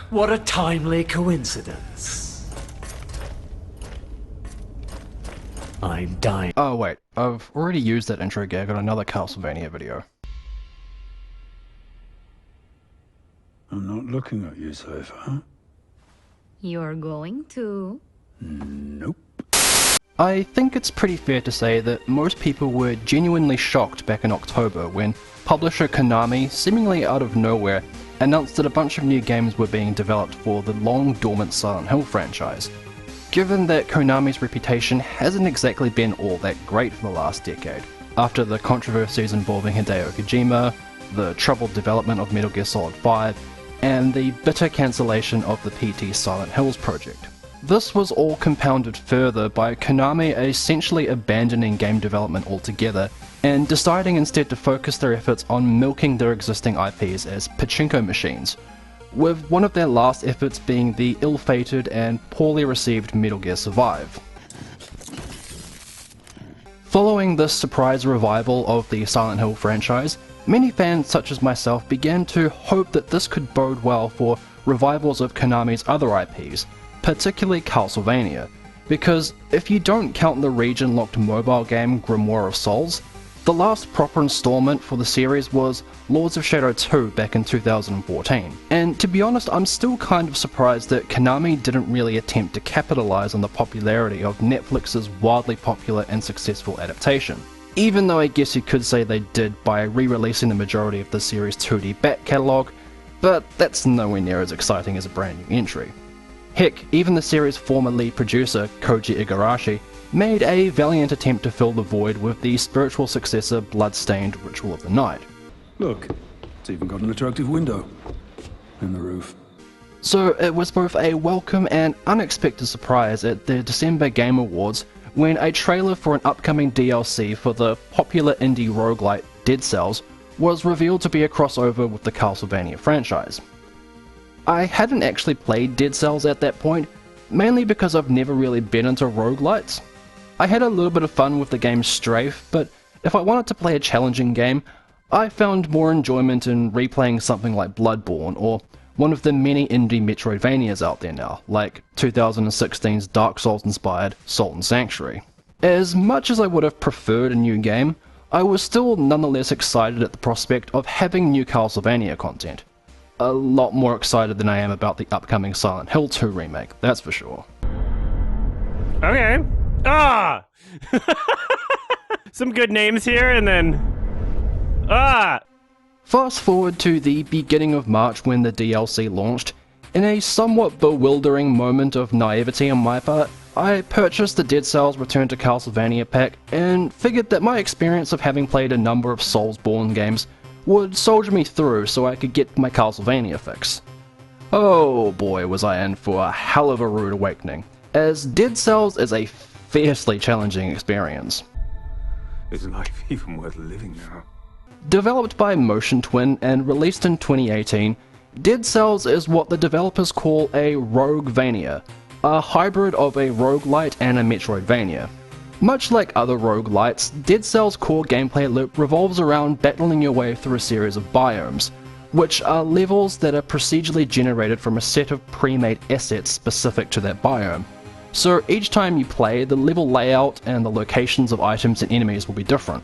What a timely coincidence. I'm dying. Oh wait, I've already used that intro gag on another Castlevania video. I'm not looking at you so far. You're going to? Nope. I think it's pretty fair to say that most people were genuinely shocked back in October when publisher Konami, seemingly out of nowhere, announced that a bunch of new games were being developed for the long-dormant Silent Hill franchise. Given that Konami's reputation hasn't exactly been all that great for the last decade, after the controversies involving Hideo Kojima, the troubled development of Metal Gear Solid 5, and the bitter cancellation of the PT Silent Hills project. This was all compounded further by Konami essentially abandoning game development altogether and deciding instead to focus their efforts on milking their existing IPs as pachinko machines, with one of their last efforts being the ill-fated and poorly received Metal Gear Survive. Following this surprise revival of the Silent Hill franchise, many fans such as myself began to hope that this could bode well for revivals of Konami's other IPs, particularly Castlevania, because if you don't count the region-locked mobile game Grimoire of Souls, the last proper installment for the series was Lords of Shadow 2 back in 2014. And to be honest, I'm still kind of surprised that Konami didn't really attempt to capitalize on the popularity of Netflix's wildly popular and successful adaptation. Even though I guess you could say they did by re-releasing the majority of the series' 2D back catalogue, but that's nowhere near as exciting as a brand new entry. Heck, even the series' former lead producer, Koji Igarashi, made a valiant attempt to fill the void with the spiritual successor Bloodstained Ritual of the Night. Look, it's even got an attractive window in the roof. So it was both a welcome and unexpected surprise at the December Game Awards when a trailer for an upcoming DLC for the popular indie roguelite Dead Cells was revealed to be a crossover with the Castlevania franchise. I hadn't actually played Dead Cells at that point, mainly because I've never really been into roguelites. I had a little bit of fun with the game's strafe, but if I wanted to play a challenging game, I found more enjoyment in replaying something like Bloodborne or one of the many indie Metroidvanias out there now, like 2016's Dark Souls-inspired Salt and Sanctuary. As much as I would have preferred a new game, I was still nonetheless excited at the prospect of having new Castlevania content. A lot more excited than I am about the upcoming Silent Hill 2 remake, that's for sure. Okay. Ah! Some good names here, and then... Ah! Fast forward to the beginning of March when the DLC launched. In a somewhat bewildering moment of naivety on my part, I purchased the Dead Cells Return to Castlevania pack and figured that my experience of having played a number of Soulsborne games would soldier me through so I could get my Castlevania fix. Oh boy, was I in for a hell of a rude awakening, as Dead Cells is a fiercely challenging experience. Is life even worth living now? Developed by Motion Twin and released in 2018, Dead Cells is what the developers call a rogue-vania, a hybrid of a roguelite and a Metroidvania. Much like other roguelites, Dead Cells' core gameplay loop revolves around battling your way through a series of biomes, which are levels that are procedurally generated from a set of pre-made assets specific to that biome. So each time you play, the level layout and the locations of items and enemies will be different.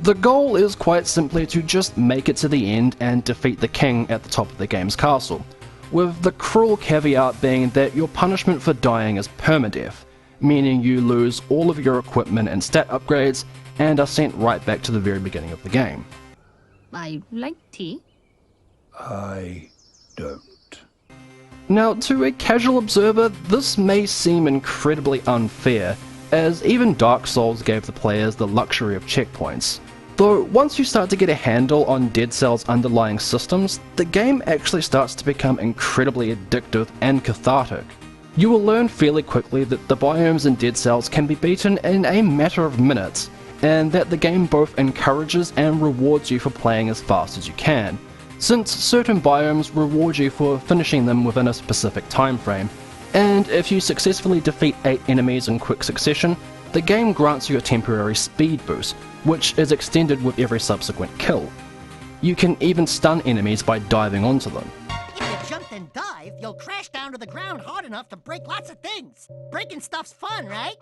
The goal is quite simply to just make it to the end and defeat the king at the top of the game's castle, with the cruel caveat being that your punishment for dying is permadeath, meaning you lose all of your equipment and stat upgrades and are sent right back to the very beginning of the game. I like tea. I don't. Now, to a casual observer, this may seem incredibly unfair, as even Dark Souls gave the players the luxury of checkpoints. Though once you start to get a handle on Dead Cells' underlying systems, the game actually starts to become incredibly addictive and cathartic. You will learn fairly quickly that the biomes in Dead Cells can be beaten in a matter of minutes, and that the game both encourages and rewards you for playing as fast as you can, since certain biomes reward you for finishing them within a specific time frame, and if you successfully defeat 8 enemies in quick succession, the game grants you a temporary speed boost, which is extended with every subsequent kill. You can even stun enemies by diving onto them. You jumped and dived? you'll crash down to the ground hard enough to break lots of things. Breaking stuff's fun, right?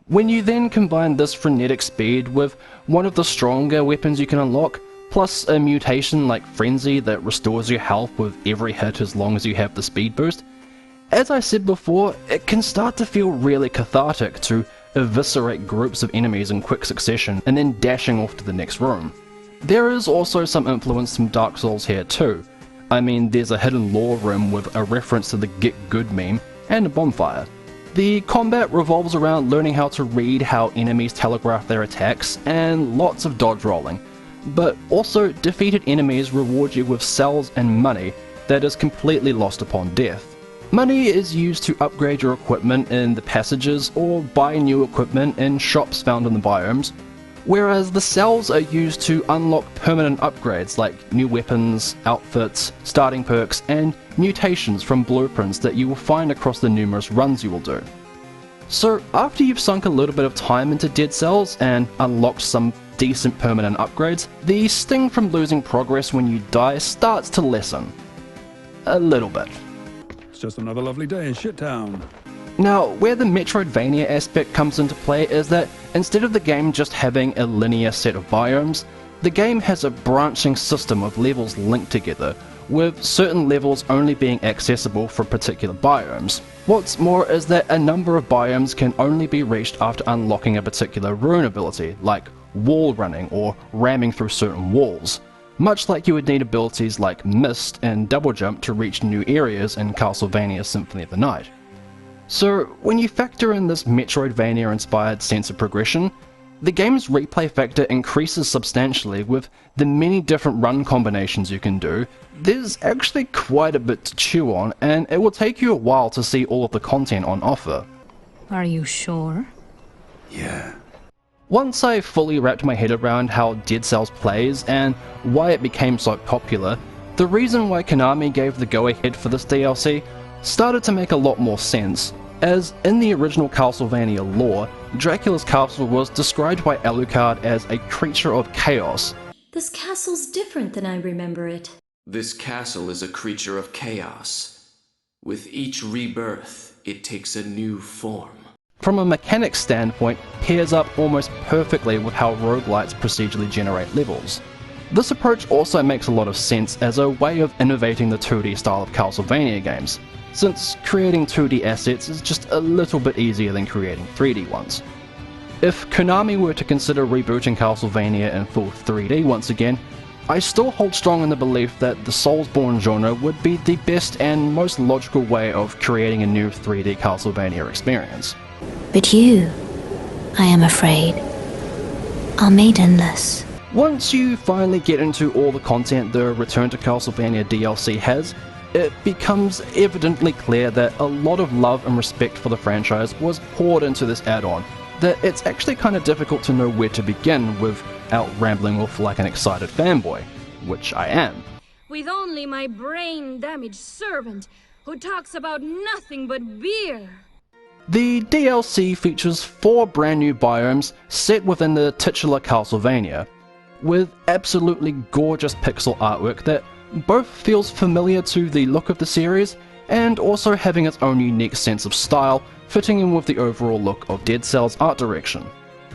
When you then combine this frenetic speed with one of the stronger weapons you can unlock, plus a mutation like Frenzy that restores your health with every hit as long as you have the speed boost, as I said before, it can start to feel really cathartic to eviscerate groups of enemies in quick succession and then dashing off to the next room. There is also some influence from Dark Souls here too. I mean, there's a hidden lore room with a reference to the Get Good meme and a bonfire. The combat revolves around learning how to read how enemies telegraph their attacks and lots of dodge rolling, but also defeated enemies reward you with cells and money that is completely lost upon death. Money is used to upgrade your equipment in the passages or buy new equipment in shops found in the biomes, whereas the cells are used to unlock permanent upgrades like new weapons, outfits, starting perks, and mutations from blueprints that you will find across the numerous runs you will do. So after you've sunk a little bit of time into Dead Cells and unlocked some decent permanent upgrades, the sting from losing progress when you die starts to lessen. A little bit. It's just another lovely day in Shittown. Now, where the Metroidvania aspect comes into play is that instead of the game just having a linear set of biomes, the game has a branching system of levels linked together, with certain levels only being accessible for particular biomes. What's more is that a number of biomes can only be reached after unlocking a particular rune ability, like wall running or ramming through certain walls, much like you would need abilities like Mist and Double Jump to reach new areas in Castlevania Symphony of the Night. So when you factor in this Metroidvania-inspired sense of progression, the game's replay factor increases substantially with the many different run combinations you can do. There's actually quite a bit to chew on, and it will take you a while to see all of the content on offer. Are you sure? Yeah. Once I fully wrapped my head around how Dead Cells plays and why it became so popular, the reason why Konami gave the go-ahead for this DLC started to make a lot more sense, as in the original Castlevania lore, Dracula's castle was described by Alucard as a creature of chaos. This castle's different than I remember it. This castle is a creature of chaos. With each rebirth, it takes a new form. From a mechanics standpoint, pairs up almost perfectly with how roguelites procedurally generate levels. This approach also makes a lot of sense as a way of innovating the 2D style of Castlevania games, since creating 2D assets is just a little bit easier than creating 3D ones. If Konami were to consider rebooting Castlevania in full 3D once again, I still hold strong in the belief that the Soulsborne genre would be the best and most logical way of creating a new 3D Castlevania experience. But you, I am afraid, are maidenless. Once you finally get into all the content the Return to Castlevania DLC has, it becomes evidently clear that a lot of love and respect for the franchise was poured into this add-on, that it's actually kind of difficult to know where to begin without rambling off like an excited fanboy, which I am. With only my brain-damaged servant, who talks about nothing but beer. The DLC features 4 brand new biomes set within the titular Castlevania, with absolutely gorgeous pixel artwork that both feels familiar to the look of the series, and also having its own unique sense of style, fitting in with the overall look of Dead Cells' art direction.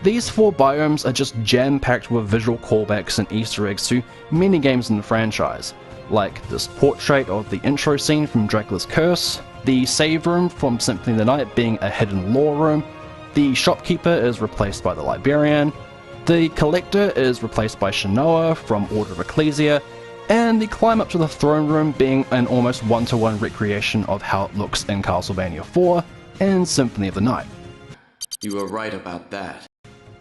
These 4 biomes are just jam-packed with visual callbacks and Easter eggs to many games in the franchise, like this portrait of the intro scene from Dracula's Curse, the save room from Symphony of the Night being a hidden lore room, the shopkeeper is replaced by the librarian, the collector is replaced by Shanoa from Order of Ecclesia, and the climb up to the throne room being an almost one-to-one recreation of how it looks in Castlevania 4 and Symphony of the Night. You were right about that.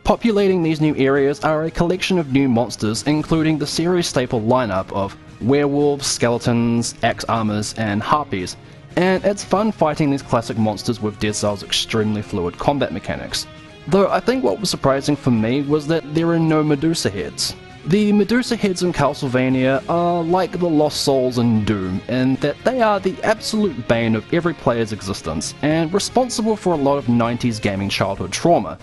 Populating these new areas are a collection of new monsters, including the series staple lineup of werewolves, skeletons, axe armors, and harpies, and it's fun fighting these classic monsters with Dead Cells' extremely fluid combat mechanics. Though I think what was surprising for me was that there are no Medusa heads. The Medusa heads in Castlevania are like the Lost Souls in Doom, in that they are the absolute bane of every player's existence, and responsible for a lot of 90s gaming childhood trauma.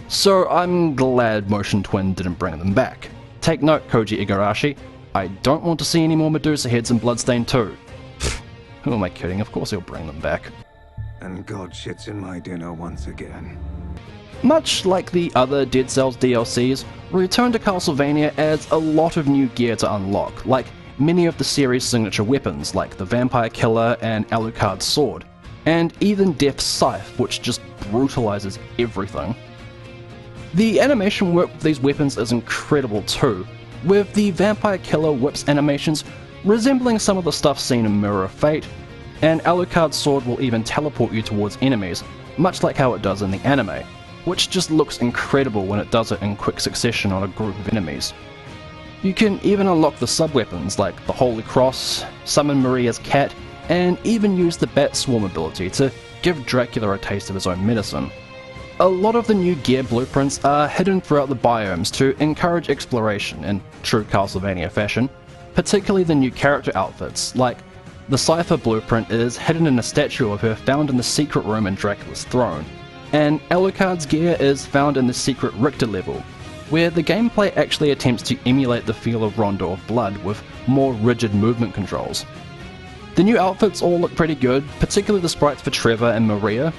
So I'm glad Motion Twin didn't bring them back. Take note, Koji Igarashi, I don't want to see any more Medusa heads in Bloodstained 2. Who am I kidding? Of course he'll bring them back. And God shits in my dinner once again. Much like the other Dead Cells DLCs, Return to Castlevania adds a lot of new gear to unlock, like many of the series' signature weapons like the Vampire Killer and Alucard's sword, and even Death's Scythe, which just brutalizes everything. The animation work with these weapons is incredible too, with the Vampire Killer whip's animations resembling some of the stuff seen in Mirror of Fate, and Alucard's sword will even teleport you towards enemies, much like how it does in the anime, which just looks incredible when it does it in quick succession on a group of enemies. You can even unlock the sub-weapons like the Holy Cross, summon Maria's cat, and even use the Bat Swarm ability to give Dracula a taste of his own medicine. A lot of the new gear blueprints are hidden throughout the biomes to encourage exploration in true Castlevania fashion, particularly the new character outfits, like the Cypher blueprint is hidden in a statue of her found in the secret room in Dracula's throne, and Alucard's gear is found in the secret Richter level, where the gameplay actually attempts to emulate the feel of Rondo of Blood with more rigid movement controls. The new outfits all look pretty good, particularly the sprites for Trevor and Maria.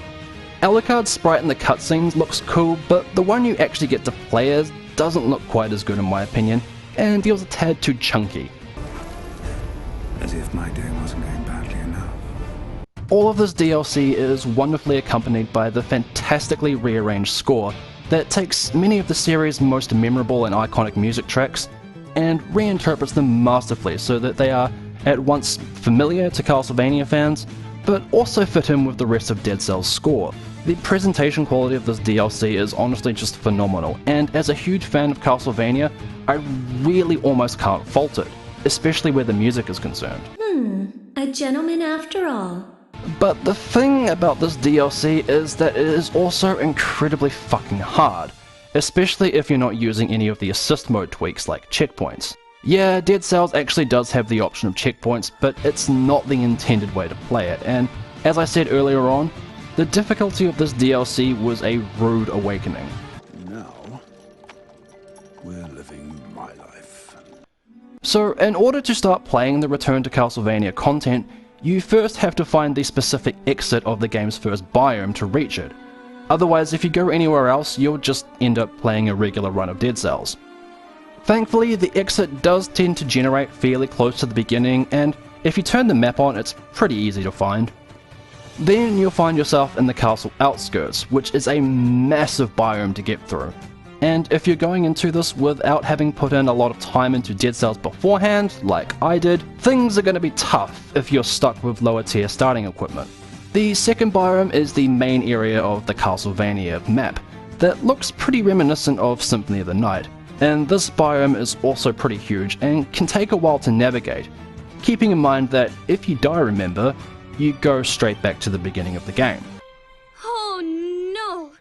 Alucard's sprite in the cutscenes looks cool, but the one you actually get to play as doesn't look quite as good in my opinion, and feels a tad too chunky. As if my day wasn't going badly enough. All of this DLC is wonderfully accompanied by the fantastically rearranged score that takes many of the series' most memorable and iconic music tracks and reinterprets them masterfully so that they are at once familiar to Castlevania fans, but also fit in with the rest of Dead Cells' score. The presentation quality of this DLC is honestly just phenomenal, and as a huge fan of Castlevania, I really almost can't fault it, especially where the music is concerned. A gentleman after all. But the thing about this DLC is that it is also incredibly fucking hard, especially if you're not using any of the assist mode tweaks like checkpoints. Yeah, Dead Cells actually does have the option of checkpoints, but it's not the intended way to play it, and as I said earlier on, the difficulty of this DLC was a rude awakening. Now, we're living my life. So, in order to start playing the Return to Castlevania content, you first have to find the specific exit of the game's first biome to reach it. Otherwise, if you go anywhere else, you'll just end up playing a regular run of Dead Cells. Thankfully, the exit does tend to generate fairly close to the beginning, and if you turn the map on, it's pretty easy to find. Then you'll find yourself in the castle outskirts, which is a massive biome to get through. And if you're going into this without having put in a lot of time into Dead Cells beforehand, like I did, things are going to be tough if you're stuck with lower tier starting equipment. The second biome is the main area of the Castlevania map, that looks pretty reminiscent of Symphony of the Night, and this biome is also pretty huge and can take a while to navigate, keeping in mind that if you die, remember, you go straight back to the beginning of the game. Oh no!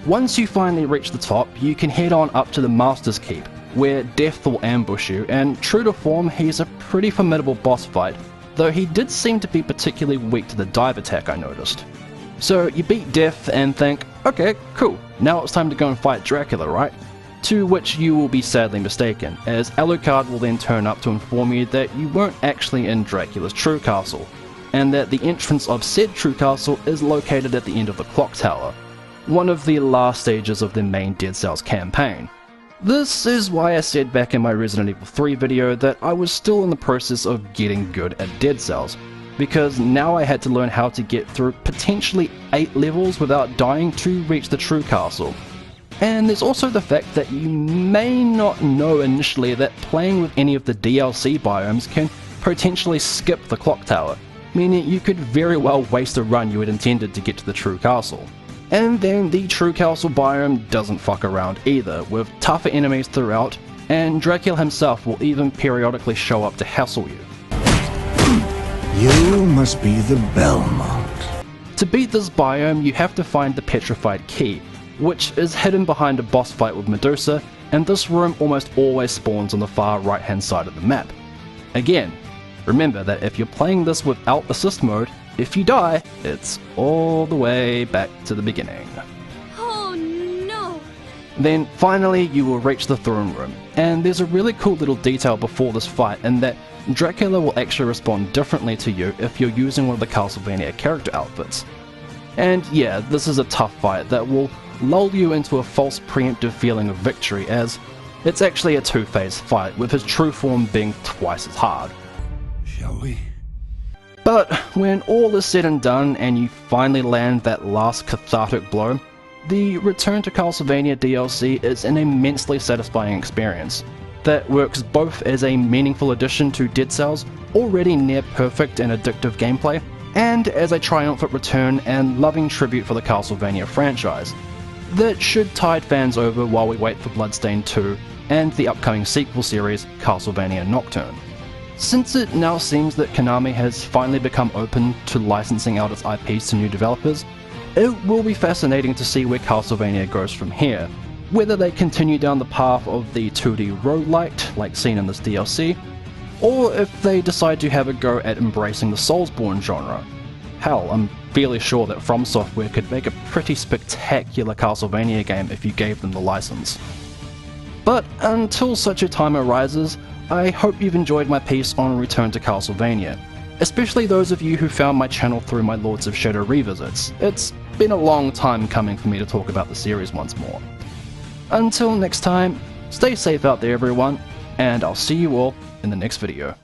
Once you finally reach the top, you can head on up to the Master's Keep, where Death will ambush you, and true to form, he's a pretty formidable boss fight, though he did seem to be particularly weak to the dive attack I noticed. So you beat Death and think, okay, cool, now it's time to go and fight Dracula, right? To which you will be sadly mistaken, as Alucard will then turn up to inform you that you weren't actually in Dracula's true castle, and that the entrance of said true castle is located at the end of the Clock Tower, one of the last stages of the main Dead Cells campaign. This is why I said back in my Resident Evil 3 video that I was still in the process of getting good at Dead Cells, because now I had to learn how to get through potentially 8 levels without dying to reach the true castle. And there's also the fact that you may not know initially that playing with any of the DLC biomes can potentially skip the Clock Tower, meaning you could very well waste a run you had intended to get to the true castle. And then the true castle biome doesn't fuck around either, with tougher enemies throughout, and Dracula himself will even periodically show up to hassle you. You must be the Belmont. To beat this biome, you have to find the Petrified Key, which is hidden behind a boss fight with Medusa, and this room almost always spawns on the far right hand side of the map. Again, remember that if you're playing this without assist mode, if you die, it's all the way back to the beginning. Oh no! Then finally you will reach the throne room, and there's a really cool little detail before this fight in that Dracula will actually respond differently to you if you're using one of the Castlevania character outfits. And yeah, this is a tough fight that will lull you into a false preemptive feeling of victory, as it's actually a two-phase fight with his true form being twice as hard. Shall we? But when all is said and done and you finally land that last cathartic blow, the Return to Castlevania DLC is an immensely satisfying experience that works both as a meaningful addition to Dead Cells' already near perfect and addictive gameplay, and as a triumphant return and loving tribute for the Castlevania franchise that should tide fans over while we wait for Bloodstained 2 and the upcoming sequel series, Castlevania Nocturne. Since it now seems that Konami has finally become open to licensing out its IPs to new developers, it will be fascinating to see where Castlevania goes from here, whether they continue down the path of the 2D rogue-lite like seen in this DLC, or if they decide to have a go at embracing the Soulsborne genre. Hell, I'm fairly sure that From Software could make a pretty spectacular Castlevania game if you gave them the license. But until such a time arises, I hope you've enjoyed my piece on Return to Castlevania, especially those of you who found my channel through my Lords of Shadow revisits. It's been a long time coming for me to talk about the series once more. Until next time, stay safe out there everyone, and I'll see you all in the next video.